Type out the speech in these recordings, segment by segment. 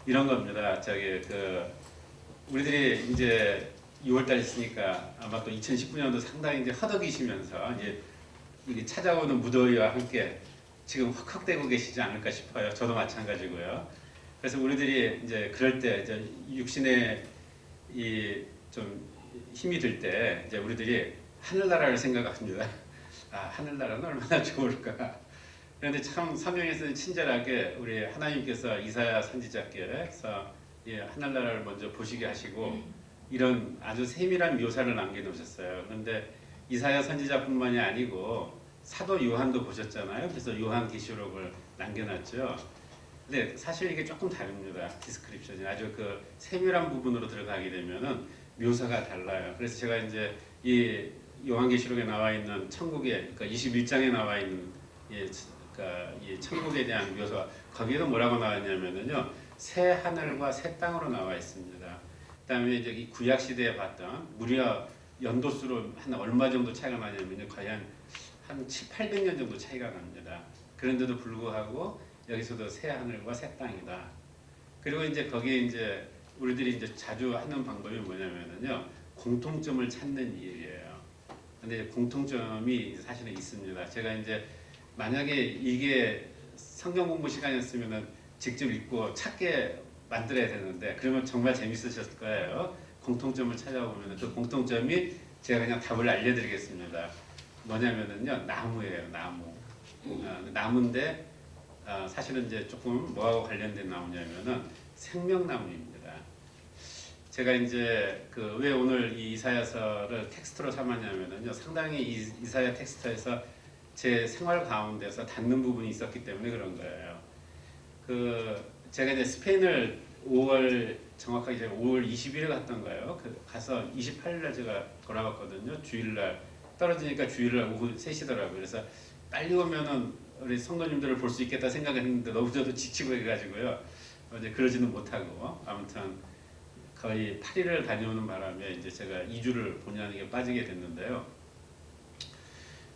이런 겁니다. 우리들이 이제 6월달 있으니까 아마 또 2019년도 상당히 이제 허덕이시면서 이제 이게 찾아오는 무더위와 함께 지금 헉헉대고 계시지 않을까 싶어요. 저도 마찬가지고요. 그래서 우리들이 이제 그럴 때 이제 육신의 이 좀 힘이 들 때 이제 우리들이 하늘나라를 생각합니다. 아, 하늘나라는 얼마나 좋을까. 그런데 참 성경에서 친절하게 우리 하나님께서 이사야 선지자께서 하늘나라를 먼저 보시게 하시고 이런 아주 세밀한 묘사를 남겨놓으셨어요. 그런데 이사야 선지자뿐만이 아니고 사도 요한도 보셨잖아요. 그래서 요한계시록을 남겨놨죠. 근데 사실 이게 조금 다릅니다. 디스크립션이 아주 그 세밀한 부분으로 들어가게 되면은 묘사가 달라요. 그래서 제가 이제 이 요한계시록에 나와 있는 천국의 그러니까 21장에 나와 있는 그러니까 이 천국에 대한 묘사 거기에도 뭐라고 나왔냐면은요 새 하늘과 새 땅으로 나와 있습니다. 그다음에 이제 이 구약 시대에 봤던 무려 연도수로 한 얼마 정도 차이가 나냐면요 거의 한 7, 800년 정도 차이가 납니다. 그런데도 불구하고 여기서도 새 하늘과 새 땅이다. 그리고 이제 거기에 이제 우리들이 이제 자주 하는 방법이 뭐냐면은요 공통점을 찾는 일이에요. 근데 공통점이 사실은 있습니다. 제가 이제 만약에 이게 성경 공부 시간이었으면은 직접 읽고 찾게 만들어야 되는데 그러면 정말 재밌으셨을 거예요. 공통점을 찾아보면 그 공통점이 제가 그냥 답을 알려드리겠습니다. 뭐냐면은요 나무예요. 나무인데 사실은 이제 조금 뭐하고 관련된 나무냐면은 생명나무입니다. 제가 이제 왜 오늘 이 이사야서를 텍스트로 삼았냐면은요 상당히 이사야 텍스트에서 제 생활 가운데서 닿는 부분이 있었기 때문에 그런 거예요. 제가 이제 스페인을 5월 정확하게 제가 5월 20일에 갔던 거예요. 가서 28일날 제가 돌아왔거든요. 주일날 떨어지니까 주일날 오후 3시더라고요. 그래서 빨리 오면은 우리 성도님들을 볼 수 있겠다 생각했는데 너무 저도 지치고 해가지고요. 이제 그러지는 못하고 아무튼 거의 8일을 다녀오는 바람에 이제 제가 2주를 본의 아니게 빠지게 됐는데요.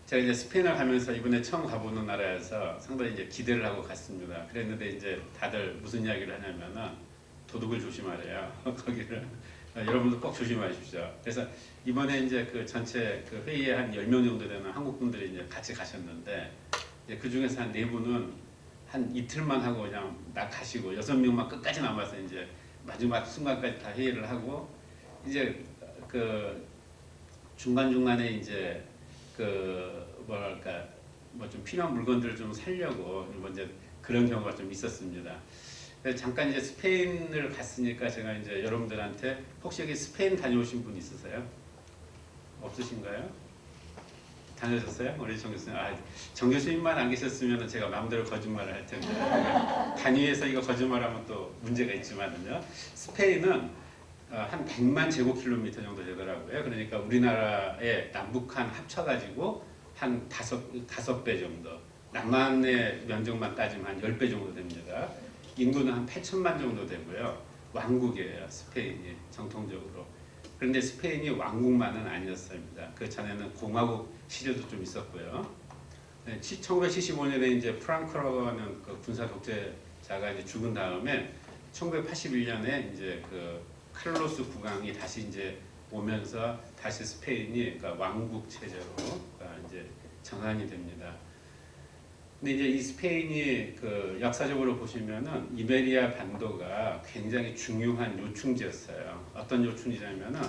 제가 이제 스페인을 가면서 이번에 처음 가보는 나라에서 상당히 이제 기대를 하고 갔습니다. 그랬는데 이제 다들 무슨 이야기를 하냐면은 도둑을 조심하래요. 거기를 여러분도 꼭 조심하십시오. 그래서 이번에 이제 전체 회의에 한 10명 정도 되는 한국 분들이 이제 같이 가셨는데 이제 그 중에서 한 4분은 한 이틀만 하고 그냥 가시고 6명만 끝까지 남아서 이제 마지막 순간까지 다 회의를 하고 이제 중간중간에 이제 뭐랄까 뭐 좀 필요한 물건들을 좀 사려고 이제 그런 경우가 좀 있었습니다. 잠깐 이제 스페인을 갔으니까 제가 이제 여러분들한테 혹시 여기 스페인 다녀오신 분 있으세요? 없으신가요? 다녀오셨어요? 우리 정 교수님. 정 교수님만 안 계셨으면 제가 마음대로 거짓말을 할 텐데 단위에서 이거 거짓말하면 또 문제가 있지만은요. 스페인은 한 100만 제곱킬로미터 정도 되더라고요. 그러니까 우리나라의 남북한 합쳐가지고 한 5배 정도. 남한의 면적만 따지면 한 10배 정도 됩니다. 인구는 한 8천만 정도 되고요. 왕국이에요. 스페인이 정통적으로. 그런데 스페인이 왕국만은 아니었습니다. 그 전에는 공화국 시절도 좀 있었고요. 1975년에 이제 프랑크라고 하는 군사 독재자가 이제 죽은 다음에 1981년에 이제 카를로스 국왕이 다시 이제 오면서 다시 스페인이 왕국 체제로 이제 전환이 됩니다. 근데 이제 이 스페인이 역사적으로 보시면은 이베리아 반도가 굉장히 중요한 요충지였어요. 어떤 요충지냐면은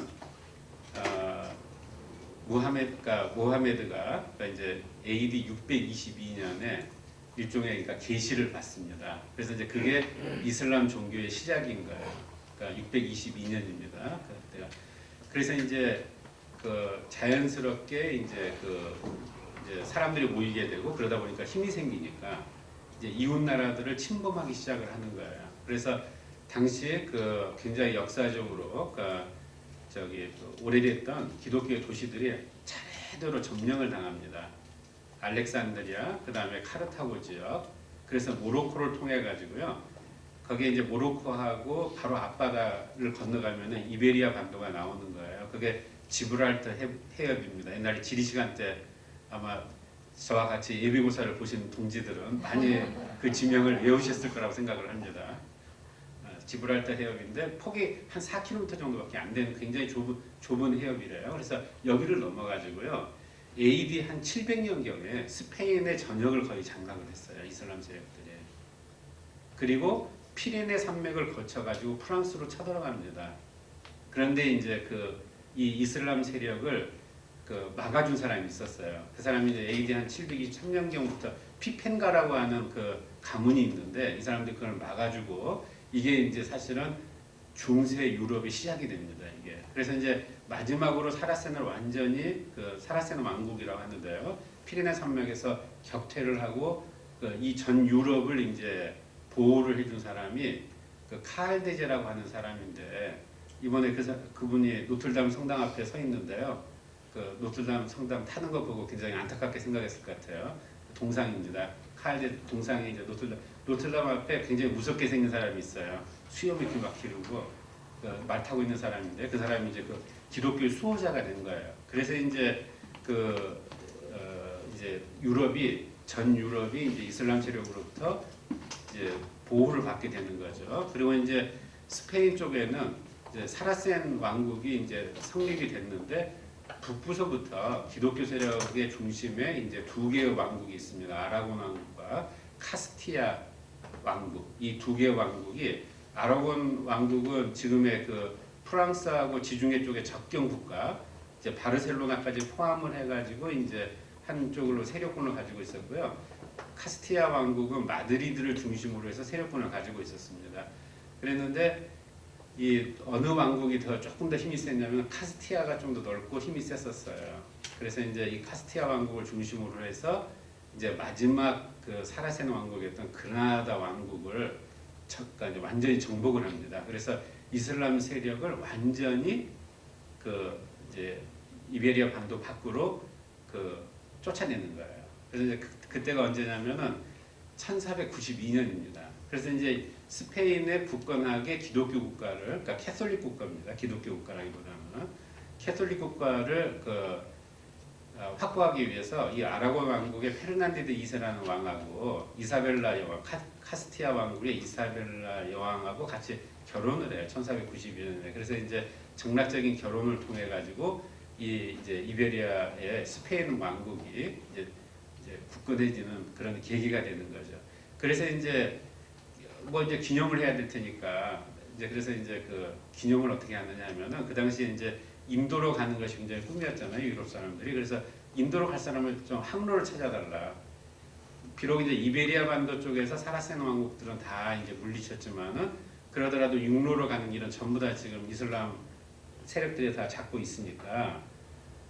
모하메드가 이제 AD 622년에 일종의 계시를 받습니다. 그래서 이제 그게 이슬람 종교의 시작인 거예요. 그러니까 622년입니다. 그래서 이제 자연스럽게 이제 이제 사람들이 모이게 되고 그러다 보니까 힘이 생기니까 이제 이웃 나라들을 침범하기 시작을 하는 거예요. 그래서 당시에 굉장히 역사적으로 오래됐던 기독교의 도시들이 차례대로 점령을 당합니다. 알렉산드리아, 그 다음에 카르타고 지역, 그래서 모로코를 통해 가지고요. 거기에 이제 모로코하고 바로 앞바다를 건너가면은 이베리아 반도가 나오는 거예요. 그게 지브랄터 해협입니다. 옛날에 지리 시간 때 아마 저와 같이 예비고사를 보신 동지들은 많이 그 지명을 외우셨을 거라고 생각을 합니다. 지브랄타 해협인데 폭이 한 4km 정도밖에 안 되는 굉장히 좁은 해협이래요. 그래서 여기를 넘어가지고요. AD 한 700년경에 스페인의 전역을 거의 장악을 했어요. 이슬람 세력들이. 그리고 피레네 산맥을 거쳐가지고 프랑스로 쳐들어갑니다. 그런데 이제 이 이슬람 세력을 막아준 사람이 있었어요. 그 사람이 이제 AD 한 723년경부터 피펜가라고 하는 그 가문이 있는데 이 사람들이 그걸 막아주고 이게 이제 사실은 중세 유럽의 시작이 됩니다. 이게 그래서 이제 마지막으로 사라센을 완전히 사라센 왕국이라고 하는데요. 피레네 산맥에서 격퇴를 하고 이 전 유럽을 이제 보호를 해준 사람이 카알데제라고 하는 사람인데 이번에 그분이 노틀담 성당 앞에 서 있는데요. 노틀담 성당 타는 거 보고 굉장히 안타깝게 생각했을 것 같아요. 동상입니다. 카알데 동상이 이제 노틀담 앞에 굉장히 무섭게 생긴 사람이 있어요. 수염 이렇게 막 기르고 말 타고 있는 사람인데 그 사람이 이제 기독교 수호자가 된 거예요. 그래서 이제 이제 전 유럽이 이제 이슬람 세력으로부터 이제 보호를 받게 되는 거죠. 그리고 이제 스페인 쪽에는 이제 사라센 왕국이 이제 성립이 됐는데 북부서부터 기독교 세력의 중심에 이제 두 개의 왕국이 있습니다. 아라곤 왕국과 카스티아 왕국. 이 두 개의 왕국이 아라곤 왕국은 지금의 프랑스하고 지중해 쪽의 접경 국가, 이제 바르셀로나까지 포함을 해가지고 이제 한쪽으로 세력권을 가지고 있었고요. 카스티아 왕국은 마드리드를 중심으로 해서 세력권을 가지고 있었습니다. 그랬는데 이 어느 왕국이 조금 더 힘이 셌냐면 카스티아가 좀 더 넓고 힘이 셌었어요. 그래서 이제 이 카스티아 왕국을 중심으로 해서 이제 마지막 사라센 왕국이었던 그라나다 왕국을 이제 완전히 정복을 합니다. 그래서 이슬람 세력을 완전히 이제 이베리아 반도 밖으로 쫓아내는 거예요. 그래서 이제 그때가 언제냐면은 1492년입니다. 그래서 이제 스페인의 굳건하게 기독교 국가를, 그러니까 캐톨릭 국가입니다. 기독교 국가라기보다는 캐톨릭 국가를 확보하기 위해서 이 아라곤 왕국의 페르난디드 2세라는 왕하고 이사벨라 여왕, 카스티아 왕국의 이사벨라 여왕하고 같이 결혼을 해요. 1492년에. 그래서 이제 정략적인 결혼을 통해 가지고 이제 이베리아의 스페인 왕국이 이제 굳건해지는 그런 계기가 되는 거죠. 그래서 이제 이제 기념을 해야 될 테니까 그래서 이제 기념을 어떻게 하느냐 하면은 그 당시에 이제 인도로 가는 것이 굉장히 꿈이었잖아요. 유럽 사람들이. 그래서 인도로 갈 사람을 좀 항로를 찾아달라. 비록 이제 이베리아 반도 쪽에서 사라센 왕국들은 다 이제 물리쳤지만은 그러더라도 육로로 가는 길은 전부 다 지금 이슬람 세력들이 다 잡고 있으니까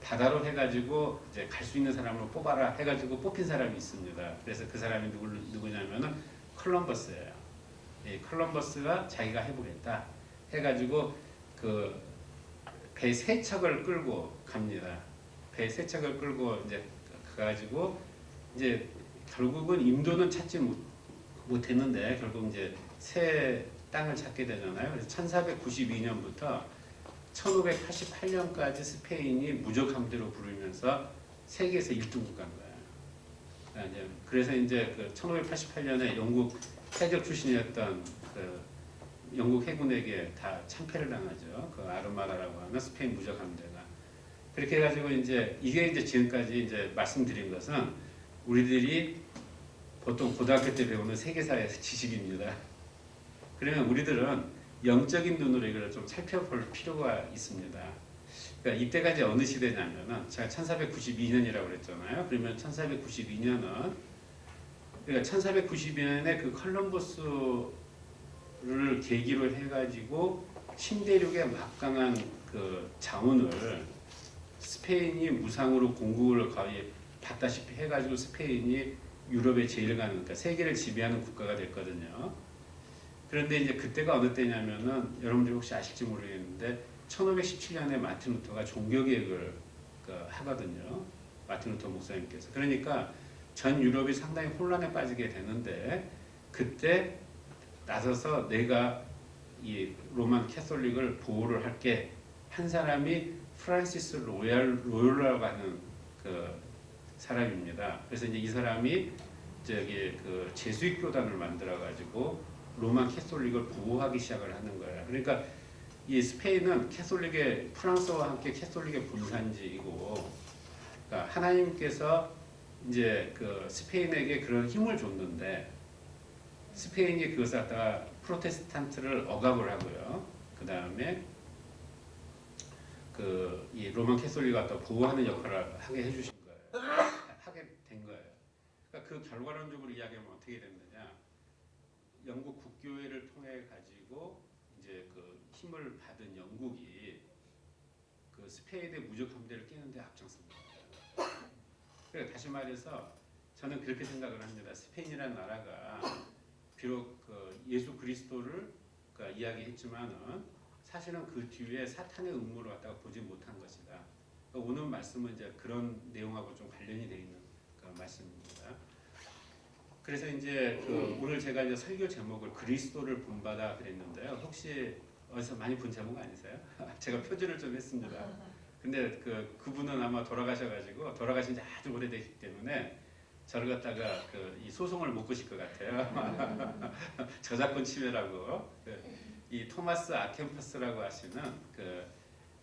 바다로 해가지고 이제 갈 수 있는 사람을 뽑아라 해가지고 뽑힌 사람이 있습니다. 그래서 그 사람이 누구냐면은 콜럼버스예요. 이 콜럼버스가 자기가 해보겠다 해가지고 배 3척을 끌고 갑니다. 배 3척을 끌고 이제 가가지고 이제 결국은 인도는 찾지 못했는데 결국 이제 새 땅을 찾게 되잖아요. 그래서 1492년부터 1588년까지 스페인이 무적 함대로 부르면서 세계에서 1등 국가인 거예요. 그래서 이제 1588년에 영국 해적 출신이었던 영국 해군에게 다 참패를 당하죠. 아르마다라고 하는 스페인 무적 함대가. 그렇게 해가지고 이제 이게 이제 지금까지 이제 말씀드린 것은 우리들이 보통 고등학교 때 배우는 세계사의 지식입니다. 그러면 우리들은 영적인 눈으로 이걸 좀 살펴볼 필요가 있습니다. 그러니까 이때가 이제 어느 시대냐면은 제가 1492년이라고 그랬잖아요. 그러면 1492년은 그러니까 1492년에 컬럼버스를 계기로 해가지고 신대륙의 막강한 자원을 스페인이 무상으로 공급을 거의 받다시피 해가지고 스페인이 유럽의 제일 가는, 그러니까 세계를 지배하는 국가가 됐거든요. 그런데 이제 그때가 어느 때냐면은 여러분들이 혹시 아실지 모르겠는데 1517년에 마틴 루터가 종교개혁을 하거든요. 마틴 루터 목사님께서. 그러니까 전 유럽이 상당히 혼란에 빠지게 되는데 그때 나서서 내가 이 로만 캐톨릭을 보호를 할게 한 사람이 프란시스 로열라고 하는 사람입니다. 그래서 이제 이 사람이 제수익 교단을 만들어 가지고 로마 캐톨릭을 보호하기 시작을 하는 거예요. 그러니까 이 스페인은 캐톨릭의 프랑스와 함께 캐톨릭의 본산지이고, 그러니까 하나님께서 이제 그 스페인에게 그런 힘을 줬는데 스페인이 그것을 갖다가 프로테스탄트를 억압을 하고요. 그 다음에 그 이 로마 캐톨릭을 갖다 보호하는 역할을 하게 해주신 거예요. 하게 된 거예요. 그러니까 그 결과론적으로 이야기하면 어떻게 됐느냐? 영국 국교회를 통해 가지고 이제 그 힘을 받은 영국이 그 스페인의 무적 함대를 깨는데 앞장섭니다. 그러니까 다시 말해서 저는 그렇게 생각을 합니다. 스페인이라는 나라가 비록 그 예수 그리스도를 그러니까 이야기했지만은 사실은 그 뒤에 사탄의 음모를 갖다가 보지 못한 것이다. 그러니까 오늘 말씀은 이제 그런 내용하고 좀 관련이 되어 있는 그 말씀입니다. 그래서 이제 그 오늘 제가 이제 설교 제목을 그리스도를 본받아 그랬는데요. 혹시 어디서 많이 본 제목 아니세요? 제가 표지를 좀 했습니다. 근데 그분은 아마 돌아가셔가지고 돌아가신 지 아주 오래되기 때문에 저를 갖다가 이 소송을 못 거실 것 같아요. 저작권 침해라고. 이 토마스 아켄퍼스라고 하시는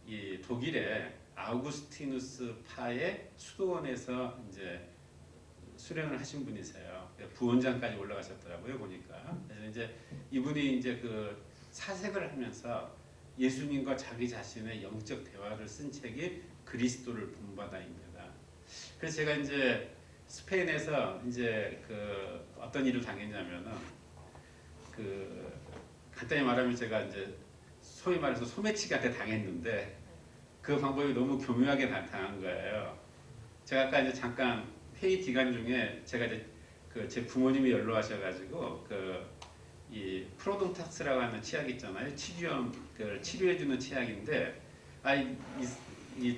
이 독일의 아우구스티누스 파의 수도원에서 이제 수련을 하신 분이세요. 부원장까지 올라가셨더라고요, 보니까. 그래서 이제 이분이 이제 그 사색을 하면서 예수님과 자기 자신의 영적 대화를 쓴 책이 그리스도를 본받아입니다. 그래서 제가 이제 스페인에서 이제 어떤 일을 당했냐면은 간단히 말하면 제가 이제 소위 말해서 소매치기한테 당했는데 그 방법이 너무 교묘하게 나타난 거예요. 제가 아까 이제 잠깐 회의 기간 중에 제가 이제 제 부모님이 연로하셔가지고 이 프로동탁스라고 하는 치약 있잖아요. 치주염 치료해주는 치약인데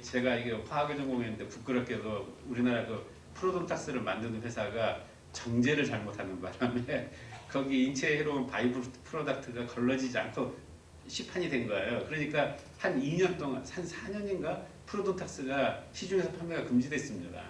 제가 이게 화학을 전공했는데 부끄럽게도 우리나라 프로동탁스를 만드는 회사가 정제를 잘못하는 바람에 거기 인체에 해로운 바이브 프로덕트가 걸러지지 않고 시판이 된 거예요. 그러니까 한 2년 동안 한 4년인가 프로동탁스가 시중에서 판매가 금지됐습니다.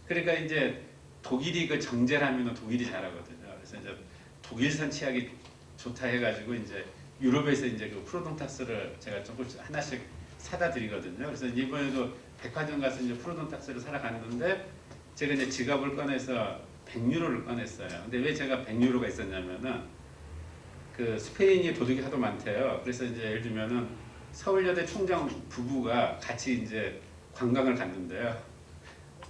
그러니까 이제 독일이 정제를 하면 독일이 잘하거든요. 그래서 이제 독일산 치약이 좋다 해가지고 이제 유럽에서 이제 프로동탁스를 제가 조금씩 하나씩 사다 드리거든요. 그래서 이번에도 백화점 가서 이제 프로동탁스를 사러 갔는데 제가 이제 지갑을 꺼내서 100유로를 꺼냈어요. 근데 왜 제가 100유로가 있었냐면은 스페인이 도둑이 하도 많대요. 그래서 이제 예를 들면은 서울여대 총장 부부가 같이 이제 관광을 갔는데요.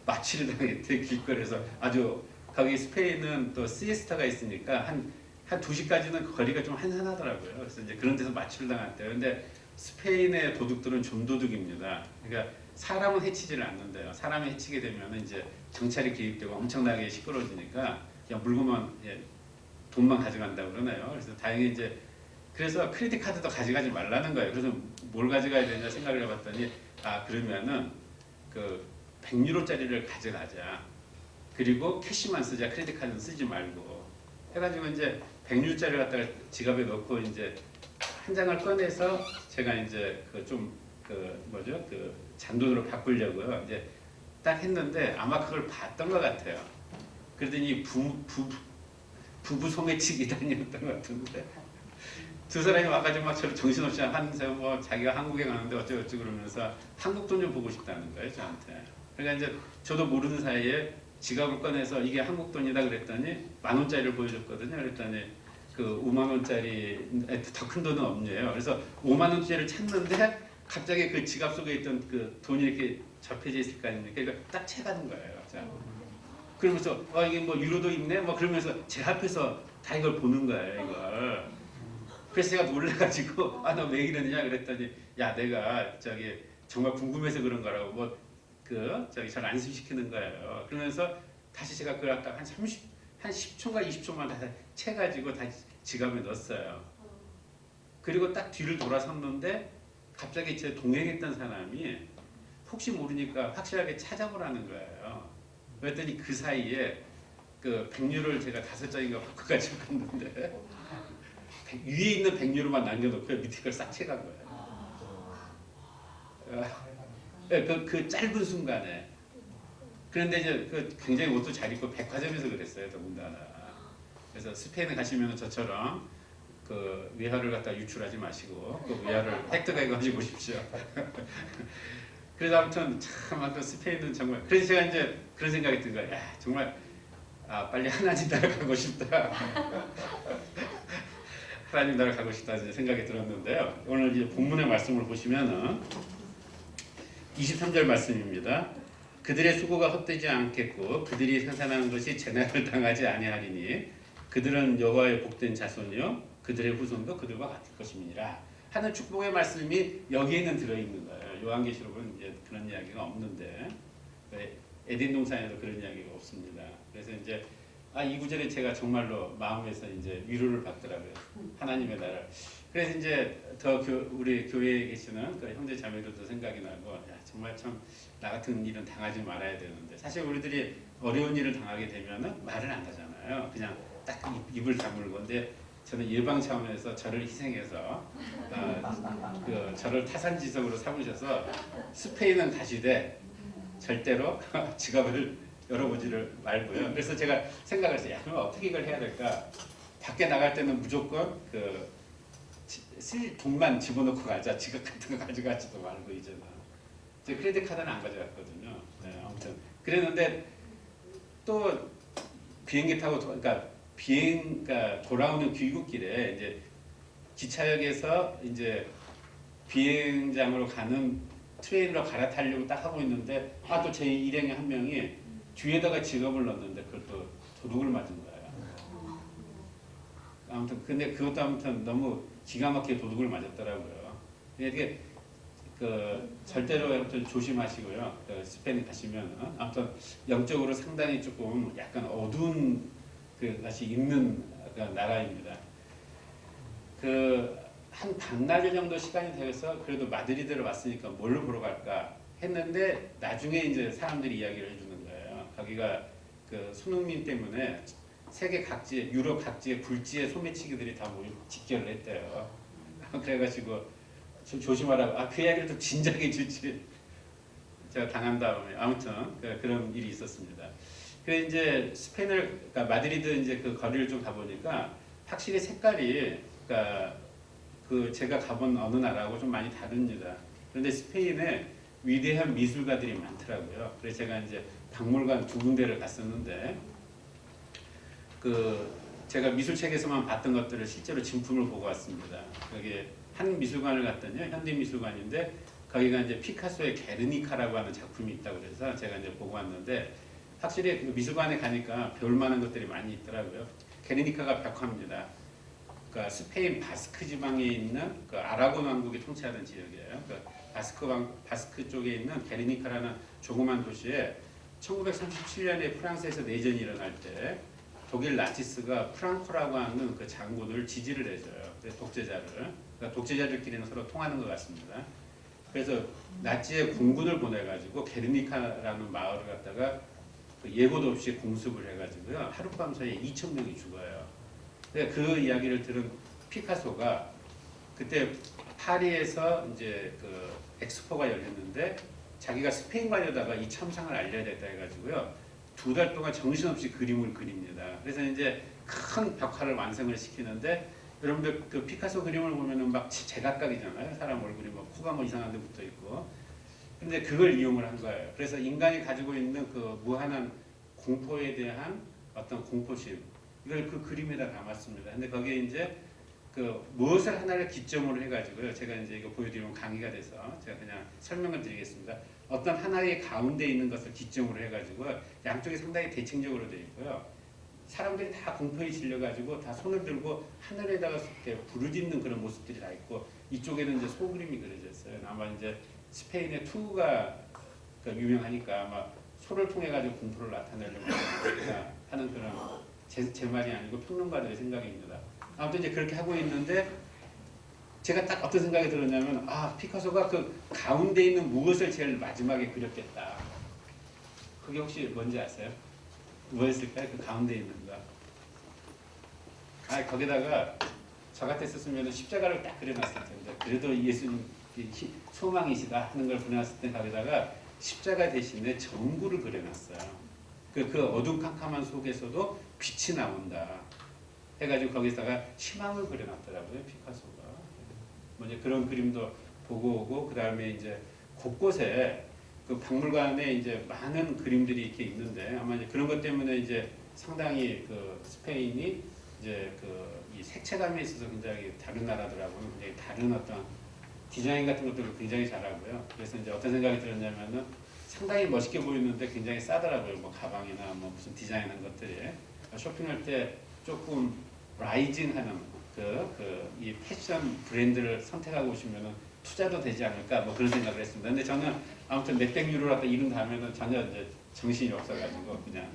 마취를 당했대 길거리에서. 아주 거기 스페인은 또 시에스타가 있으니까 한 2시까지는 거리가 좀 한산하더라고요. 그래서 이제 그런 데서 마취를 당했대요. 근데 스페인의 도둑들은 좀도둑입니다. 그러니까 사람은 해치지를 않는데요. 사람이 해치게 되면 이제 경찰이 개입되고 엄청나게 시끄러워지니까 그냥 물건만 돈만 가져간다고 그러네요. 그래서 다행히 이제 그래서 크레딧 카드도 가져가지 말라는 거예요. 그래서 뭘 가져가야 되냐 생각을 해봤더니 그러면은 100유로짜리를 가져가자. 그리고 캐시만 쓰자. 크레딧 카드는 쓰지 말고 해가지고 이제 100유로짜리 갖다가 지갑에 넣고 이제 한 장을 꺼내서 제가 이제 잔돈으로 바꾸려고요. 이제 딱 했는데 아마 그걸 봤던 것 같아요. 그러더니 부부 소매치기 다녔던 것 같은데 두 사람이 와가지고 막 저를 정신없이 하면서 뭐 자기가 한국에 가는데 어쩌고저쩌고 그러면서 한국 돈 좀 보고 싶다는 거예요, 저한테. 그러니까 이제 저도 모르는 사이에 지갑을 꺼내서 이게 한국 돈이다 그랬더니 10,000원짜리를 보여줬거든요. 그랬더니 5만원짜리 더 큰 돈은 없네요. 그래서 5만원짜리를 찾는데 갑자기 그 지갑 속에 있던 돈이 이렇게 접혀져 있을 거 아닙니까? 그러니까 딱 채가는 거예요. 자. 그러면서 이게 뭐 유로도 있네? 뭐 그러면서 제 앞에서 다 이걸 보는 거예요, 이걸. 그래서 제가 놀래가지고 너 왜 이러느냐 그랬더니 야 내가 정말 궁금해서 그런 거라고 뭐 잘 안심시키는 거예요. 그러면서 다시 제가 그걸 갖다가 한 10초인가 20초만 다 채가지고 다시 지갑에 넣었어요. 그리고 딱 뒤를 돌아섰는데 갑자기 제 동행했던 사람이 혹시 모르니까 확실하게 찾아보라는 거예요. 그랬더니 그 사이에 100유로를 제가 5장인가 바꿔가지고 갔는데 위에 있는 100유로만 남겨놓고 밑에 걸 싹 채간 거예요. 그 짧은 순간에. 그런데 이제 굉장히 옷도 잘 입고 백화점에서 그랬어요, 더군다나. 그래서 스페인에 가시면 저처럼 그 외화를 갖다 유출하지 마시고 그 외화를 획득해 가지고 오십시오. 그래서 아무튼 참 아무튼 스페인은 정말 그래서 제가 이제 그런 생각이 든 거예요. 야, 정말 빨리 하나님 나라 가고 싶다. 하나님 나라 가고 싶다 이제 생각이 들었는데요. 오늘 이제 본문의 말씀을 보시면은 23절 말씀입니다. 그들의 수고가 헛되지 않겠고 그들이 생산하는 것이 재난을 당하지 아니하리니 그들은 여호와의 복된 자손이요 그들의 후손도 그들과 같을 것임이니라 하는 축복의 말씀이 여기에는 들어있는 거예요. 요한계시록은 이제 그런 이야기가 없는데 에덴 동산에도 그런 이야기가 없습니다. 그래서 이제 이 구절에 제가 정말로 마음에서 이제 위로를 받더라고요. 하나님의 나라. 그래서 이제 더 우리 교회에 계시는 그 형제 자매들도 생각이 나고 정말 참 나 같은 일은 당하지 말아야 되는데 사실 우리들이 어려운 일을 당하게 되면은 말을 안 하잖아요. 그냥 딱 입을 다물고 근데 저는 예방 차원에서 저를 희생해서 저를 타산지석으로 삼으셔서 스페인은 가시되 절대로 지갑을 열어보지를 말고요. 그래서 제가 생각을 했어요. 야, 그럼 어떻게 이걸 해야 될까? 밖에 나갈 때는 무조건 쓸 돈만 집어넣고 가자. 지갑 같은 거 가져가지도 말고 이제는. 제 크레딧 카드는 안 가져갔거든요. 네, 아무튼 그랬는데 또 비행기 타고 그러니까 돌아오는 귀국길에 이제 기차역에서 이제 비행장으로 가는 트레인으로 갈아타려고 딱 하고 있는데 또 제 일행의 한 명이 뒤에다가 지갑을 넣었는데 그걸 또 도둑을 맞은 거예요. 아무튼 근데 그것도 아무튼 너무 기가 막히게 도둑을 맞았더라고요. 이게 절대로 아무튼 조심하시고요. 스페인 가시면 아무튼 영적으로 상당히 조금 약간 어두운 것이 있는 나라입니다. 한 반나절 정도 시간이 되어서 그래도 마드리드를 왔으니까 뭘 보러 갈까 했는데 나중에 이제 사람들이 이야기를 해주는 거예요. 거기가 손흥민 때문에 세계 각지, 유럽 각지의 굴지의 소매치기들이 다 모여 집결을 했대요. 그래가지고 조심하라고. 그 이야기를 또 진작에 해줄지 제가 당한 다음에 아무튼 그런 일이 있었습니다. 그래서 이제 그러니까 마드리드 이제 그 거리를 좀 가보니까 확실히 색깔이 제가 가본 어느 나라하고 좀 많이 다릅니다. 그런데 스페인에 위대한 미술가들이 많더라고요. 그래서 제가 이제 박물관 2군데를 갔었는데 제가 미술책에서만 봤던 것들을 실제로 진품을 보고 왔습니다. 여기 한 미술관을 갔더니 현대미술관인데 거기가 이제 피카소의 게르니카라고 하는 작품이 있다고 그래서 제가 이제 보고 왔는데 확실히 미술관에 가니까 배울 만한 것들이 많이 있더라고요. 게르니카가 벽화입니다. 그러니까 스페인 바스크 지방에 있는 아라곤 왕국이 통치하던 지역이에요. 바스크 쪽에 있는 게르니카라는 조그만 도시에 1937년에 프랑스에서 내전이 일어날 때 독일 나치스가 프랑코라고 하는 그 장군을 지지를 해줘요. 독재자를. 그러니까 독재자들끼리는 서로 통하는 것 같습니다. 그래서 나치의 공군을 보내가지고 게르니카라는 마을을 갖다가 예고도 없이 공습을 해가지고요. 하룻밤 사이에 2,000명이 죽어요. 그 이야기를 들은 피카소가 그때 파리에서 이제 엑스포가 열렸는데 자기가 스페인관에다가 이 참상을 알려야 됐다 해가지고요. 2달 동안 정신없이 그림을 그립니다. 그래서 이제 큰 벽화를 완성을 시키는데 여러분들 피카소 그림을 보면은 막 제각각이잖아요. 사람 얼굴이 코가 이상한 데 붙어 있고. 근데 그걸 이용을 한 거예요. 그래서 인간이 가지고 있는 무한한 공포에 대한 어떤 공포심 이걸 그림에다 담았습니다. 근데 거기에 이제 무엇을 하나를 기점으로 해가지고요. 제가 이제 이거 보여드리면 강의가 돼서 제가 그냥 설명을 드리겠습니다. 어떤 하나의 가운데 있는 것을 기점으로 해가지고 양쪽이 상당히 대칭적으로 되어 있고요. 사람들이 다 공포에 질려가지고 다 손을 들고 하늘에다가 이렇게 부르짖는 그런 모습들이 다 있고 이쪽에는 이제 소그림이 그려져 있어요. 아마 이제 스페인의 투가 유명하니까 아마 소를 통해 가지고 공포를 나타내려고 하는 그런 제 말이 아니고 평론가들의 생각입니다. 아무튼 이제 그렇게 하고 있는데 제가 딱 어떤 생각이 들었냐면 피카소가 가운데 있는 무엇을 제일 마지막에 그렸겠다. 그게 혹시 뭔지 아세요? 뭐였을까요? 가운데 있는 거. 거기다가 저 같았으면 십자가를 딱 그려놨을 텐데 그래도 예수님 소망이시다 하는 걸 그려놨을 때 거기다가 십자가 대신에 전구를 그려놨어요. 그 어둠캄캄한 속에서도 빛이 나온다. 해가지고 거기다가 희망을 그려놨더라고요, 피카소가. 뭐 이제 그런 그림도 보고 오고, 그 다음에 이제 곳곳에 그 박물관에 이제 많은 그림들이 이렇게 있는데, 아마 이제 그런 것 때문에 이제 상당히 그 스페인이 이제 그 이 색채감에 있어서 굉장히 다른 나라더라고요. 굉장히 다른 어떤 디자인 같은 것들을 굉장히 잘하고요. 그래서 이제 어떤 생각이 들었냐면은 상당히 멋있게 보이는데 굉장히 싸더라고요. 뭐 가방이나 뭐 무슨 디자인한 것들이. 쇼핑할 때 조금 라이징하는 이 패션 브랜드를 선택하고 오시면은 투자도 되지 않을까 뭐 그런 생각을 했습니다. 근데 저는 아무튼 몇백 유로를 갖다 이룬 다음에는 전혀 이제 정신이 없어가지고 그냥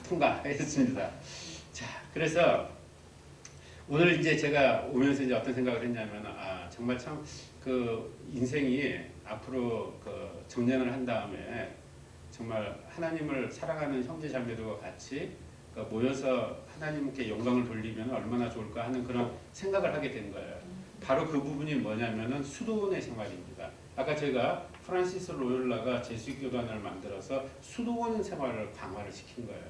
통과했습니다. 자, 그래서 오늘 이제 제가 오면서 이제 어떤 생각을 했냐면, 정말 참 그 인생이 앞으로 그 정년을 한 다음에 정말 하나님을 사랑하는 형제 자매들과 같이 모여서 하나님께 영광을 돌리면 얼마나 좋을까 하는 그런 생각을 하게 된 거예요. 바로 그 부분이 뭐냐면은 수도원의 생활입니다. 아까 제가 프란시스 로욜라가 제수교단을 만들어서 수도원 생활을 강화를 시킨 거예요.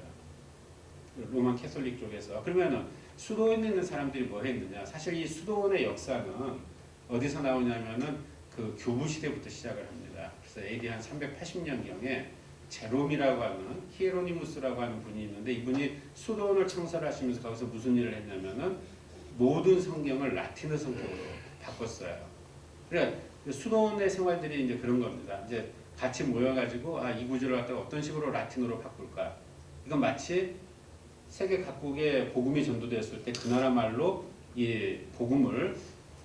로만 캐톨릭 쪽에서. 그러면은 수도원에 있는 사람들이 뭐 했느냐? 사실 이 수도원의 역사는 어디서 나오냐면은 그 교부 시대부터 시작을 합니다. 그래서 AD 한 380년경에 제롬이라고 하는 히에로니무스라고 하는 분이 있는데, 이분이 수도원을 창설하시면서 거기서 무슨 일을 했냐면은 모든 성경을 라틴어 성경으로 바꿨어요. 그러니까 수도원의 생활들이 이제 그런 겁니다. 이제 같이 모여가지고 이 구절을 갖다가 어떤 식으로 라틴어로 바꿀까? 이건 마치 세계 각국에 복음이 전도되었을 때 그 나라 말로 이 복음을,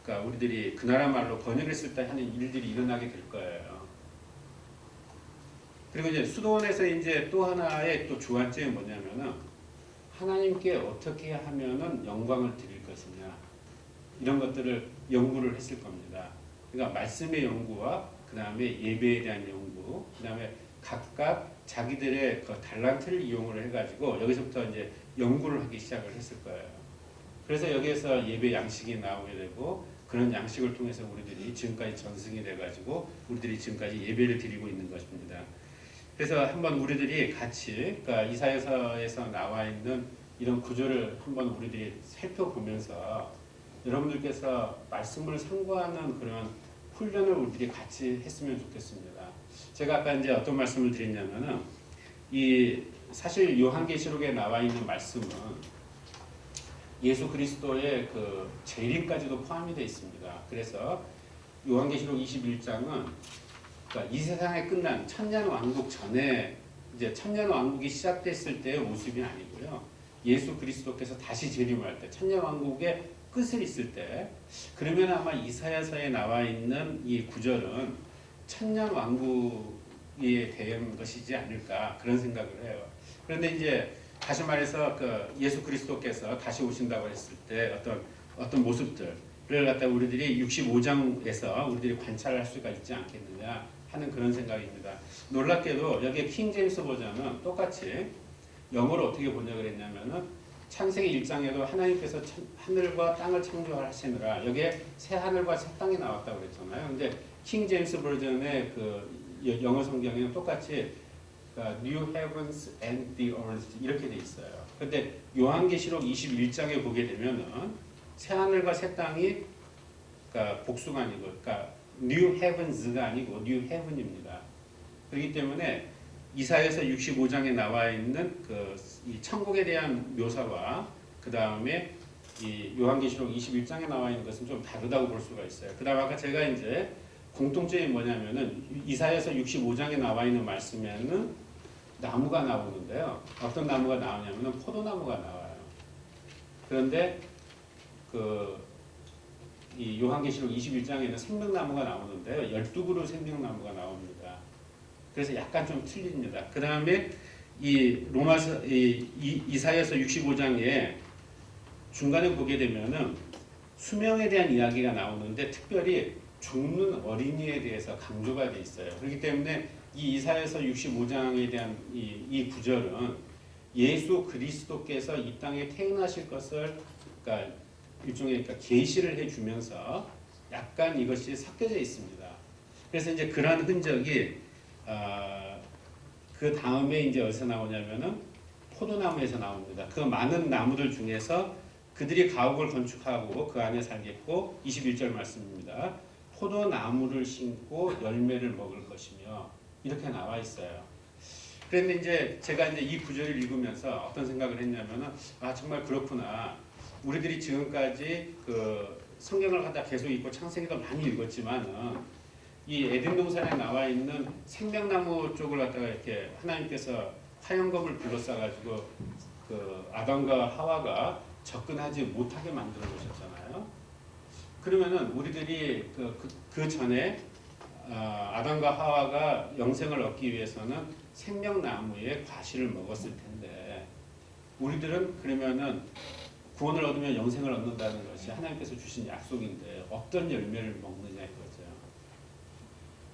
그러니까 우리들이 그 나라 말로 번역했을 때 하는 일들이 일어나게 될 거예요. 그리고 이제 수도원에서 이제 또 하나의 또 주안점이 뭐냐면은 하나님께 어떻게 하면은 영광을 드릴 것이냐, 이런 것들을 연구를 했을 겁니다. 그러니까 말씀의 연구와 그 다음에 예배에 대한 연구, 그 다음에 각각 자기들의 그 달란트를 이용을 해가지고 여기서부터 이제 연구를 하기 시작을 했을 거예요. 그래서 여기에서 예배 양식이 나오게 되고, 그런 양식을 통해서 우리들이 지금까지 전승이 돼가지고 우리들이 지금까지 예배를 드리고 있는 것입니다. 그래서 한번 우리들이 같이, 그러니까 이사야서에서 나와 있는 이런 구조를 한번 우리들이 살펴보면서 여러분들께서 말씀을 상고하는 그런 훈련을 우리들이 같이 했으면 좋겠습니다. 제가 아까 이제 어떤 말씀을 드렸냐면은, 이 사실 요한계시록에 나와 있는 말씀은 예수 그리스도의 그 재림까지도 포함이 되어 있습니다. 그래서 요한계시록 21장은 그러니까 이 세상에 끝난 천년 왕국 전에, 이제 천년 왕국이 시작됐을 때의 모습이 아니고요. 예수 그리스도께서 다시 재림할 때, 천년 왕국의 끝을 있을 때, 그러면 아마 이사야서에 나와 있는 이 구절은 천년 왕국에 대한 것이지 않을까, 그런 생각을 해요. 그런데 이제 다시 말해서 그 예수 그리스도께서 다시 오신다고 했을 때 어떤 모습들을 갖다 우리들이 65장에서 우리들이 관찰할 수가 있지 않겠느냐 하는 그런 생각입니다. 놀랍게도 여기에 킹 제임스 버전은 똑같이 영어로 어떻게 번역을 했냐면은 창세기 1장에도 하나님께서 하늘과 땅을 창조하시느라 여기에 새 하늘과 새 땅이 나왔다고 그랬잖아요. 근데 킹 제임스 버전의 그 영어 성경에는 똑같이 New Heavens and the Earth 이렇게 돼 있어요. 근데 요한계시록 21장에 보게 되면은 새 하늘과 새 땅이 그러니까 복수가 아니고, 그러니까 New Heavens가 아니고 New Heaven입니다. 그렇기 때문에 이사야서 65장에 나와 있는 이 천국에 대한 묘사와 그 다음에 이 요한계시록 21장에 나와 있는 것은 좀 다르다고 볼 수가 있어요. 그 다음 아까 제가 이제 공통점이 뭐냐면은 이사야서 65장에 나와 있는 말씀에는 나무가 나오는데요. 어떤 나무가 나오냐면은 포도나무가 나와요. 그런데 이 요한계시록 21장에는 생명나무가 나오는데요. 12그루 생명나무가 나옵니다. 그래서 약간 좀 틀립니다. 그 다음에 이 이사야서 65장에 중간에 보게 되면은 수명에 대한 이야기가 나오는데 특별히 죽는 어린이에 대해서 강조가 돼 있어요. 그렇기 때문에 이 이사야서 65장에 대한 이 구절은 예수 그리스도께서 이 땅에 태어나실 것을, 그러니까 일종의 계시를 해주면서 약간 이것이 섞여져 있습니다. 그래서 이제 그러한 흔적이 그 다음에 이제 어디서 나오냐면은 포도나무에서 나옵니다. 그 많은 나무들 중에서 그들이 가옥을 건축하고 그 안에 살겠고 21절 말씀입니다. 포도나무를 심고 열매를 먹을 것이며 이렇게 나와 있어요. 그런데 이제 제가 이제 이 구절을 읽으면서 어떤 생각을 했냐면은 아 정말 그렇구나. 우리들이 지금까지 그 성경을 갖다 계속 읽고 창세기도 많이 읽었지만은 이 에덴 동산에 나와 있는 생명나무 쪽을 갖다가 이렇게 하나님께서 화영검을 둘러싸가지고 그 아담과 하와가 접근하지 못하게 만들어 놓으셨잖아요. 그러면은 우리들이 그 전에 아담과 하와가 영생을 얻기 위해서는 생명나무의 과실을 먹었을 텐데 우리들은 그러면은 구원을 얻으면 영생을 얻는다는 것이 하나님께서 주신 약속인데 어떤 열매를 먹느냐 이거죠.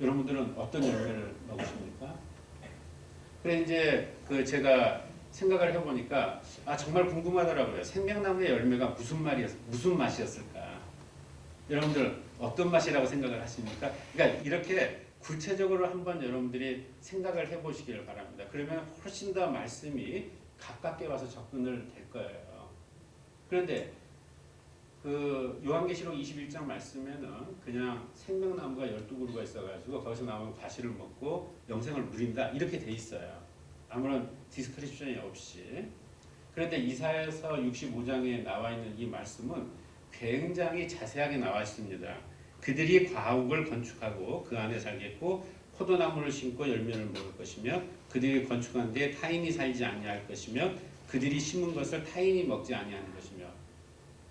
여러분들은 어떤 열매를 먹으십니까? 그래 이제 그 제가 생각을 해보니까 아 정말 궁금하더라고요. 생명나무의 열매가 무슨 맛이었을까? 여러분들 어떤 맛이라고 생각을 하십니까? 그러니까 이렇게 구체적으로 한번 여러분들이 생각을 해보시기를 바랍니다. 그러면 훨씬 더 말씀이 가깝게 와서 접근을 될 거예요. 그런데 그 요한계시록 21장 말씀에는 그냥 생명나무가 12그루가 있어가지고 거기서 나오는 과실을 먹고 영생을 누린다 이렇게 돼 있어요. 아무런 디스크리프션이 없이. 그런데 이사야서 65장에 나와 있는 이 말씀은 굉장히 자세하게 나와 있습니다. 그들이 과옥을 건축하고 그 안에 살겠고 포도나무를 심고 열매를 먹을 것이며 그들이 건축한 데에 타인이 살지 아니할 것이며 그들이 심은 것을 타인이 먹지 아니하는 것이며.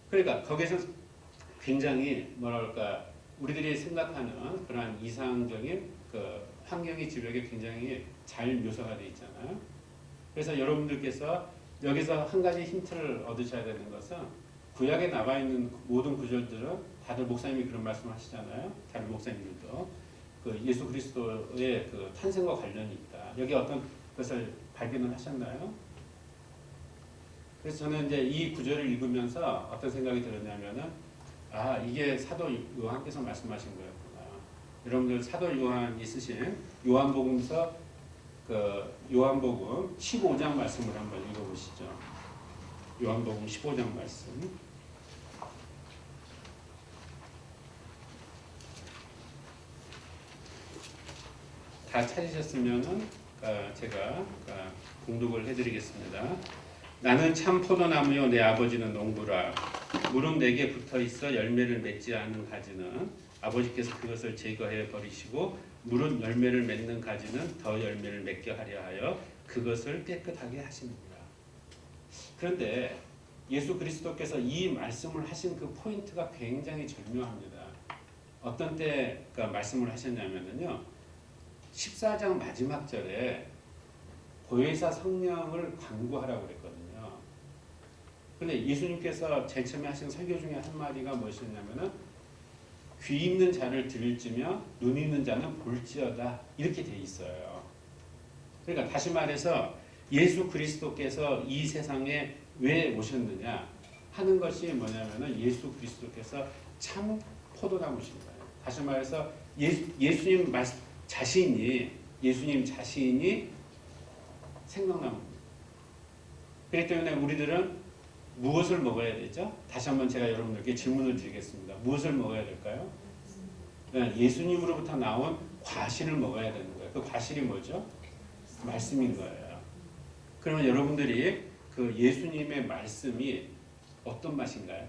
그러니까 거기서 굉장히 뭐랄까 우리들이 생각하는 그러한 이상적인 그 환경의 지역에 굉장히 잘 묘사가 되어 있잖아요. 그래서 여러분들께서 여기서 한 가지 힌트를 얻으셔야 되는 것은 구약에 나와 있는 모든 구절들은 다들 목사님이 그런 말씀을 하시잖아요. 다른 목사님들도 그 예수 그리스도의 그 탄생과 관련이 있다. 여기 어떤 것을 발견을 하셨나요? 그래서 저는 이제 이 구절을 읽으면서 어떤 생각이 들었냐면은 아 이게 사도 요한께서 말씀하신 거였구나. 여러분들 사도 요한이 쓰신 요한복음서 그 요한복음 15장 말씀을 한번 읽어보시죠. 요한복음 15장 말씀. 다 찾으셨으면은 제가 공독을 해드리겠습니다. 나는 참 포도나무요 내 아버지는 농부라. 물은 내게 붙어 있어 열매를 맺지 않는 가지는 아버지께서 그것을 제거해 버리시고 물은 열매를 맺는 가지는 더 열매를 맺게 하려 하여 그것을 깨끗하게 하십니다. 그런데 예수 그리스도께서 이 말씀을 하신 그 포인트가 굉장히 절묘합니다. 어떤 때 말씀을 하셨냐면요. 14장 마지막 절에 보혜사 성령을 간구하라고 그랬거든요. 그런데 예수님께서 제일 처음에 하신 설교 중에 한마디가 무엇이었냐면은 귀 있는 자를 들을지며 눈 있는 자는 볼지어다 이렇게 돼 있어요. 그러니까 다시 말해서 예수 그리스도께서 이 세상에 왜 오셨느냐 하는 것이 뭐냐면은 예수 그리스도께서 참 포도나무신 거예요. 다시 말해서 예수님 자신이 생명나무입니다. 그렇기 때문에 우리들은 무엇을 먹어야 되죠? 다시 한번 제가 여러분들께 질문을 드리겠습니다. 무엇을 먹어야 될까요? 예수님으로부터 나온 과실을 먹어야 되는 거예요. 그 과실이 뭐죠? 말씀인 거예요. 그러면 여러분들이 그 예수님의 말씀이 어떤 맛인가요?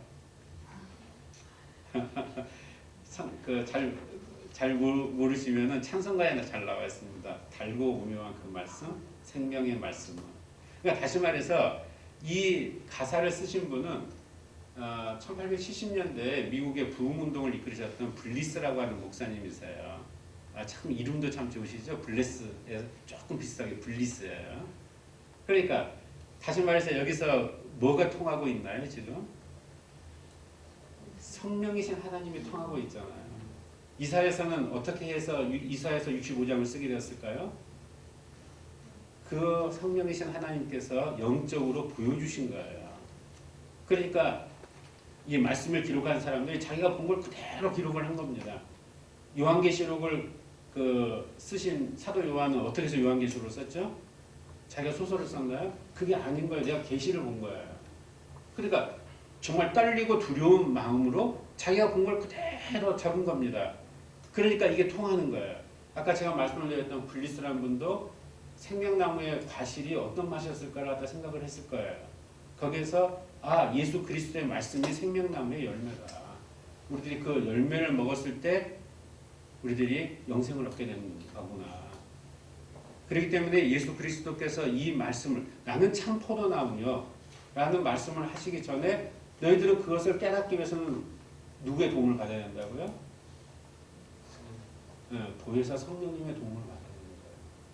잘 모르시면은 찬송가에 잘 나와 있습니다. 달고 오묘한 그 말씀, 생명의 말씀은. 그러니까 다시 말해서 이 가사를 쓰신 분은 1870년대 미국의 부흥운동을 이끌으셨던 블리스라고 하는 목사님이세요. 참 이름도 참 좋으시죠? 블레스에 조금 비슷하게 블리스예요. 그러니까 다시 말해서 여기서 뭐가 통하고 있나요 지금? 성령이신 하나님이 통하고 있잖아요. 이사야서는 어떻게 해서 이사야서 65장을 쓰게 되었을까요? 그 성령이신 하나님께서 영적으로 보여주신 거예요. 그러니까 이 말씀을 기록한 사람들이 자기가 본 걸 그대로 기록을 한 겁니다. 요한계시록을 쓰신 사도 요한은 어떻게 해서 요한계시록을 썼죠? 자기가 소설을 썼나요? 그게 아닌 거예요. 내가 계시를 본 거예요. 그러니까 정말 떨리고 두려운 마음으로 자기가 본 걸 그대로 적은 겁니다. 그러니까 이게 통하는 거예요. 아까 제가 말씀을 드렸던 블리스라는 분도 생명나무의 과실이 어떤 맛이었을까를 갖다 생각을 했을 거예요. 거기에서 예수 그리스도의 말씀이 생명나무의 열매다. 우리들이 그 열매를 먹었을 때 우리들이 영생을 얻게 되는 거구나. 그렇기 때문에 예수 그리스도께서 이 말씀을 나는 참 포도나무요 라는 말씀을 하시기 전에 너희들은 그것을 깨닫기 위해서는 누구의 도움을 받아야 된다고요? 보혜사 성령님의 도움을 받아야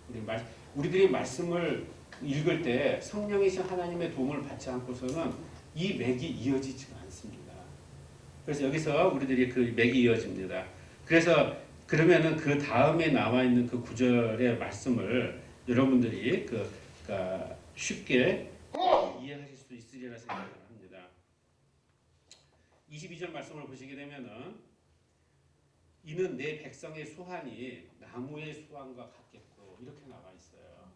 되는 거예요. 우리들이 말씀을 읽을 때 성령이신 하나님의 도움을 받지 않고서는 이 맥이 이어지지가 않습니다. 그래서 여기서 우리들이 그 맥이 이어집니다. 그래서 그러면은 그 다음에 나와 있는 그 구절의 말씀을 여러분들이 쉽게 이해하실 수 있으리라 생각을 합니다. 22절 말씀을 보시게 되면은 이는 내 백성의 수환이 나무의 수환과 같겠고 이렇게 나와 있어요.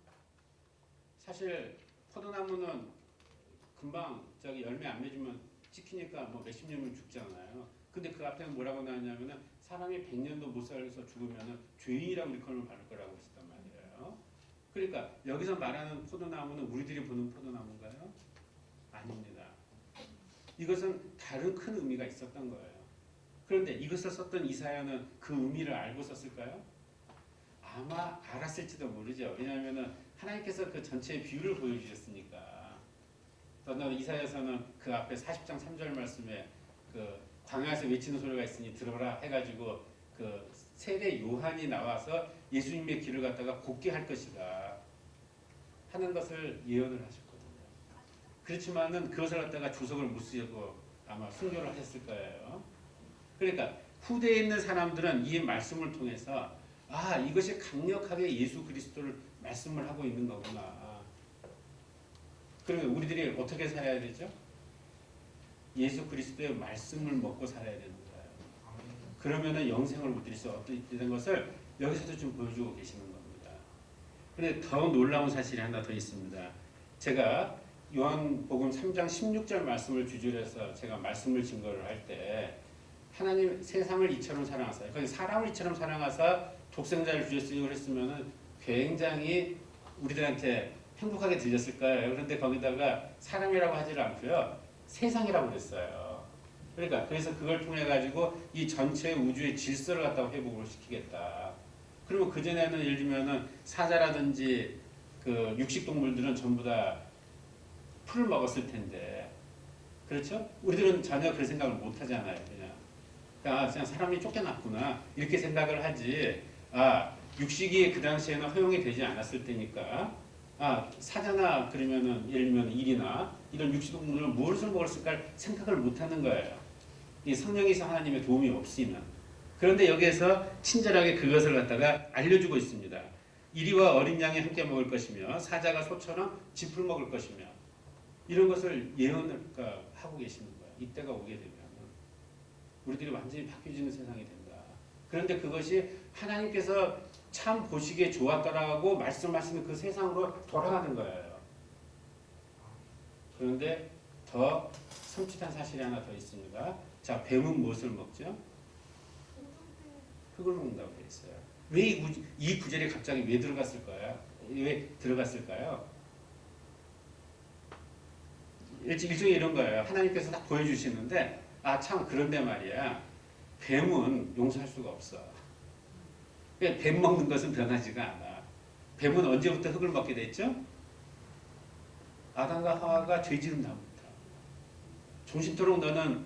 사실 포도나무는 금방 열매 안 맺으면 찍히니까 뭐 몇십 년이면 죽잖아요. 근데 그 앞에는 뭐라고 나왔냐면은 사람이 100년도 못 살아서 죽으면은 죄인이라고 일컬음을 받을 거라고 했단 말이에요. 그러니까 여기서 말하는 포도나무는 우리들이 보는 포도나무인가요? 아닙니다. 이것은 다른 큰 의미가 있었던 거예요. 그런데 이것을 썼던 이사야는 그 의미를 알고 썼을까요? 아마 알았을지도 모르죠. 왜냐하면 하나님께서 그 전체의 비유를 보여주셨으니까. 더나 이사야서는 그 앞에 40장 3절 말씀에 그 광야에서 외치는 소리가 있으니 들어라 해가지고 그 세례 요한이 나와서 예수님의 길을 갖다가 곱게 할 것이다 하는 것을 예언을 하셨거든요. 그렇지만은 그것을 갖다가 주석을 못 쓰고 아마 순교를 하셨을 거예요. 그러니까 후대에 있는 사람들은 이 말씀을 통해서 이것이 강력하게 예수 그리스도를 말씀을 하고 있는 거구나. 그러면 우리들이 어떻게 살아야 되죠? 예수 그리스도의 말씀을 먹고 살아야 되는 거예요. 그러면은 영생을 얻을 수 있는 것을 여기서도 좀 보여주고 계시는 겁니다. 그런데 더 놀라운 사실이 하나 더 있습니다. 제가 요한복음 3장 16절 말씀을 주제로 해서 제가 말씀을 증거를 할 때 하나님 세상을 이처럼 사랑하사, 거기 사람을 이처럼 사랑하사 독생자를 주셨으니 그랬으면은 굉장히 우리들한테 행복하게 들렸을 거예요. 그런데 거기다가 사람이라고 하지를 않고요. 세상이라고 그랬어요. 그러니까 그래서 그걸 통해 가지고 이 전체 우주의 질서를 갖다가 회복을 시키겠다. 그리고 그 전에는 예를 들면은 사자라든지 그 육식 동물들은 전부 다 풀을 먹었을 텐데, 그렇죠? 우리들은 전혀 그런 생각을 못 하잖아요. 그냥 사람이 쫓겨났구나 이렇게 생각을 하지. 육식이 그 당시에는 허용이 되지 않았을 때니까 사자나 그러면은 예를 들면 일이나 이런 육식동물은 무엇을 먹었을까 생각을 못하는 거예요. 이 성령이신 하나님의 도움이 없으면. 그런데 여기에서 친절하게 그것을 갖다가 알려주고 있습니다. 이리와 어린 양이 함께 먹을 것이며 사자가 소처럼 짚을 먹을 것이며 이런 것을 예언을 하고 계시는 거예요. 이때가 오게 되면 우리들이 완전히 바뀌어지는 세상이 된다. 그런데 그것이 하나님께서 참 보시기에 좋았더라고 말씀하시는 그 세상으로 돌아가는 거예요. 그런데 더 섬찟한 사실이 하나 더 있습니다. 자, 뱀은 무엇을 먹죠? 흙을 먹는다고 되어 있어요. 왜 이 구절이 갑자기 왜 들어갔을까요? 왜 들어갔을까요? 일종의 이런 거예요. 하나님께서 딱 보여주시는데 참 그런데 말이야. 뱀은 용서할 수가 없어. 뱀 먹는 것은 변하지가 않아. 뱀은 언제부터 흙을 먹게 됐죠? 아담과 하와가 죄 지은 다음부터. 종신토록 너는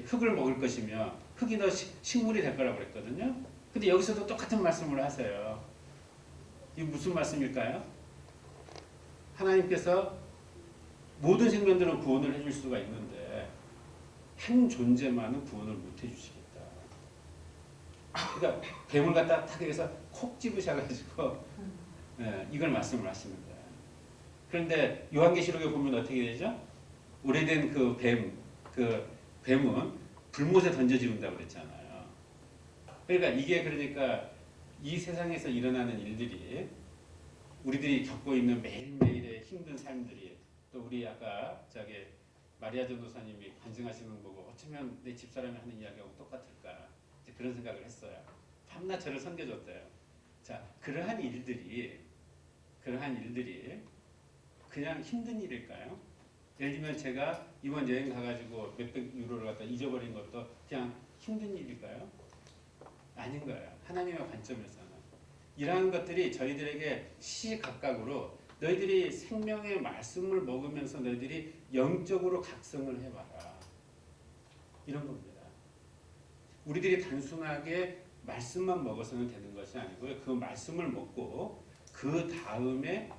흙을 먹을 것이며 흙이 너 식물이 될 거라고 그랬거든요. 근데 여기서도 똑같은 말씀을 하세요. 이게 무슨 말씀일까요? 하나님께서 모든 생명들은 구원을 해줄 수가 있는데 한 존재만은 구원을 못 해주시겠다. 그러니까 뱀을 갖다 탁 해서 콕 집으셔가지고 이걸 말씀을 하시는 거예요. 그런데 요한계시록에 보면 어떻게 되죠? 오래된 그 뱀은 불못에 던져지운다고 그랬잖아요. 그러니까 이게 그러니까 이 세상에서 일어나는 일들이 우리들이 겪고 있는 매일매일의 힘든 삶들이 또 우리 아까 마리아 전도사님이 간증하시는 거 보고 어쩌면 내 집사람이 하는 이야기하고 똑같을까 이제 그런 생각을 했어요. 밤낮 저를 섬겨줬대요. 자, 그러한 일들이 그냥 힘든 일일까요? 예를 들면 제가 이번 여행 가가지고 몇백 유로를 갖다 잊어버린 것도 그냥 힘든 일일까요? 아닌 거예요. 하나님의 관점에서는. 이러한 것들이 저희들에게 시각각으로 너희들이 생명의 말씀을 먹으면서 너희들이 영적으로 각성을 해봐라. 이런 겁니다. 우리들이 단순하게 말씀만 먹어서는 되는 것이 아니고요. 그 말씀을 먹고 그 다음에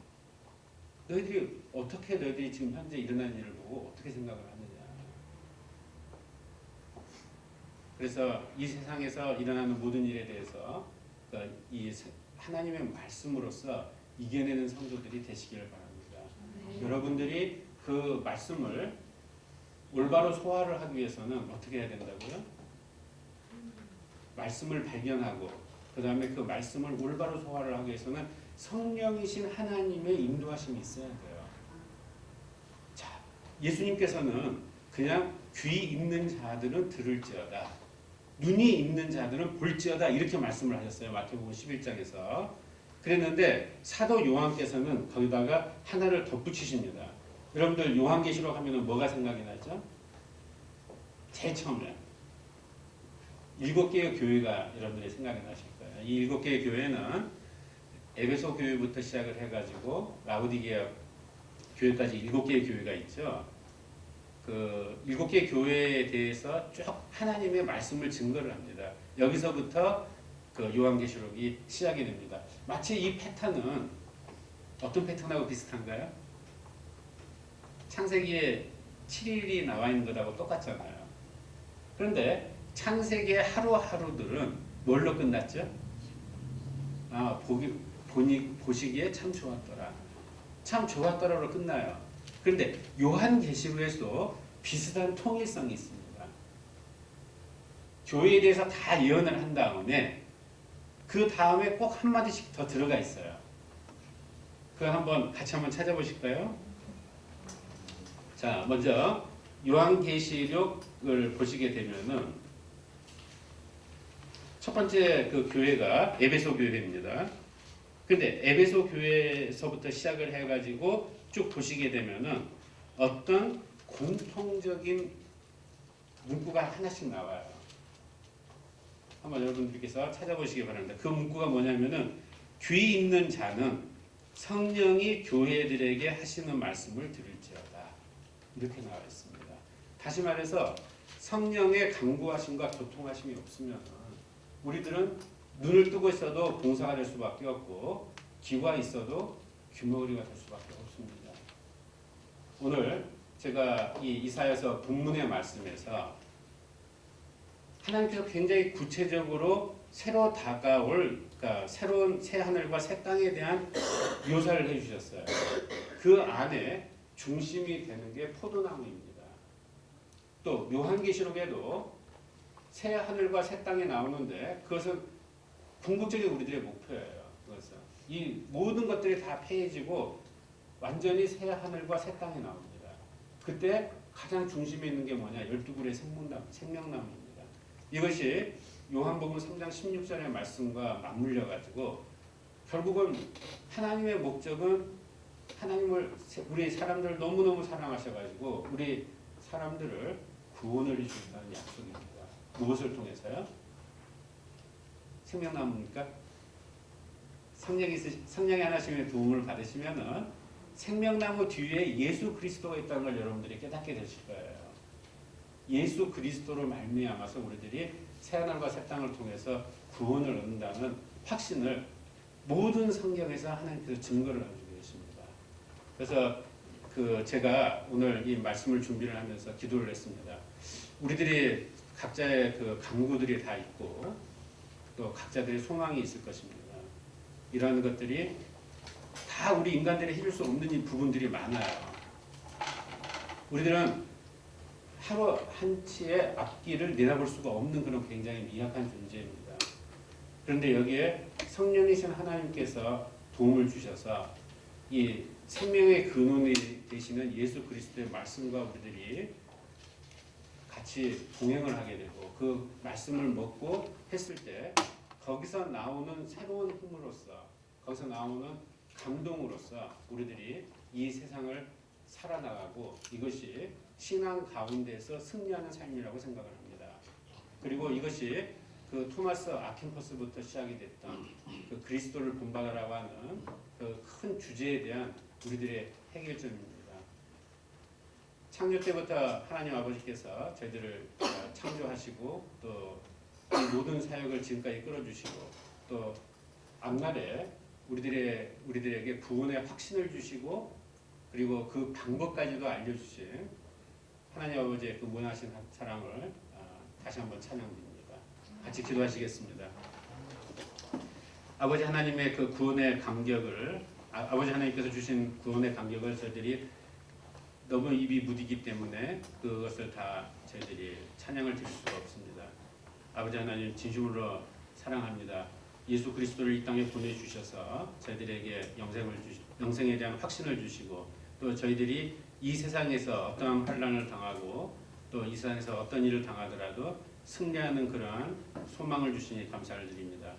너희들이 지금 현재 일어난 일을 보고 어떻게 생각을 하느냐. 그래서 이 세상에서 일어나는 모든 일에 대해서 이 하나님의 말씀으로서 이겨내는 성도들이 되시기를 바랍니다. 네. 여러분들이 그 말씀을 올바로 소화를 하기 위해서는 어떻게 해야 된다고요? 말씀을 발견하고 그 다음에 그 말씀을 올바로 소화를 하기 위해서는 성령이신 하나님의 인도하심이 있어야 돼요. 자, 예수님께서는 그냥 귀 있는 자들은 들을지어다, 눈이 있는 자들은 볼지어다 이렇게 말씀을 하셨어요. 마태복음 11장에서. 그랬는데 사도 요한께서는 거기다가 하나를 덧붙이십니다. 여러분들 요한계시록 하면은 뭐가 생각이 나죠? 제일 처음에 7개의 교회가 여러분들이 생각이 나실 거예요. 이 7개의 교회는 에베소 교회부터 시작을 해가지고 라우디게아 교회까지 7개의 교회가 있죠. 그 7개의 교회에 대해서 쭉 하나님의 말씀을 증거를 합니다. 여기서부터 그 요한계시록이 시작이 됩니다. 마치 이 패턴은 어떤 패턴하고 비슷한가요? 창세기에 7일이 나와 있는 것하고 똑같잖아요. 그런데 창세기의 하루하루들은 뭘로 끝났죠? 보시기에 참 좋았더라. 참 좋았더라로 끝나요. 그런데 요한계시록에도 비슷한 통일성이 있습니다. 교회에 대해서 다 예언을 한 다음에 그 다음에 꼭 한마디씩 더 들어가 있어요. 그거 같이 한번 찾아보실까요? 자, 먼저 요한계시록을 보시게 되면은 첫 번째 그 교회가 에베소 교회입니다. 근데 에베소 교회에서부터 시작을 해가지고 쭉 보시게 되면은 어떤 공통적인 문구가 하나씩 나와요. 한번 여러분들께서 찾아보시기 바랍니다. 그 문구가 뭐냐면은 귀 있는 자는 성령이 교회들에게 하시는 말씀을 들을지어다. 이렇게 나와 있습니다. 다시 말해서 성령의 강구하심과 교통하심이 없으면 우리들은 눈을 뜨고 있어도 봉사가 될 수밖에 없고 귀가 있어도 귀머거리가 될 수밖에 없습니다. 오늘 제가 이 이사야서 본문의 말씀에서 하나님께서 굉장히 구체적으로 새로 다가올 그러니까 새로운 새 하늘과 새 땅에 대한 묘사를 해주셨어요. 그 안에 중심이 되는 게 포도나무입니다. 또 요한계시록에도 새 하늘과 새 땅이 나오는데 그것은 궁극적인 우리들의 목표예요. 그것은 이 모든 것들이 다 폐해지고 완전히 새 하늘과 새 땅이 나옵니다. 그때 가장 중심에 있는 게 뭐냐? 12그루의 생명나무입니다. 이것이 요한복음 3장 16절의 말씀과 맞물려 가지고 결국은 하나님의 목적은 우리 사람들을 너무너무 사랑하셔 가지고 우리 사람들을 구원을 해주신다는 약속입니다. 무엇을 통해서요? 생명나무입니까? 성령의 하나님의 도움을 받으시면은 생명나무 뒤에 예수 그리스도가 있다는 걸 여러분들이 깨닫게 되실 거예요. 예수 그리스도로 말미암아서 우리들이 새하늘과 새 땅을 통해서 구원을 얻는다는 확신을 모든 성경에서 하나님께서 증거를 해주고 계십니다. 그래서 제가 오늘 이 말씀을 준비를 하면서 기도를 했습니다. 우리들이 각자의 그 간구들이 다 있고 또 각자들의 소망이 있을 것입니다. 이러한 것들이 다 우리 인간들이 해줄 수 없는 이 부분들이 많아요. 우리들은 하루 한치의 앞길을 내다볼 수가 없는 그런 굉장히 미약한 존재입니다. 그런데 여기에 성령이신 하나님께서 도움을 주셔서 이 생명의 근원이 되시는 예수 그리스도의 말씀과 우리들이 같이 동행을 하게 되고 그 말씀을 먹고 했을 때 거기서 나오는 새로운 힘으로써 거기서 나오는 감동으로써 우리들이 이 세상을 살아나가고 이것이 신앙 가운데서 승리하는 삶이라고 생각을 합니다. 그리고 이것이 그 토마스 아킨퍼스부터 시작이 됐던 그 그리스도를 본받으라고 하는 그 큰 주제에 대한 우리들의 해결점입니다. 창조 때부터 하나님 아버지께서 저희들을 창조하시고 또 이 모든 사역을 지금까지 끌어주시고 또 앞날에 우리들에게 구원의 확신을 주시고 그리고 그 방법까지도 알려주신 하나님 아버지의 그 무한하신 사랑을 다시 한번 찬양드립니다. 같이 기도하시겠습니다. 아버지 하나님의 그 구원의 감격을 아버지 하나님께서 주신 구원의 감격을 저희들이 너무 입이 무디기 때문에 그것을 다 저희들이 찬양을 드릴 수가 없습니다. 아버지 하나님 진심으로 사랑합니다. 예수 그리스도를 이 땅에 보내주셔서 저희들에게 영생에 대한 확신을 주시고 또 저희들이 이 세상에서 어떠한 환난을 당하고 또 이 세상에서 어떤 일을 당하더라도 승리하는 그러한 소망을 주시니 감사를 드립니다.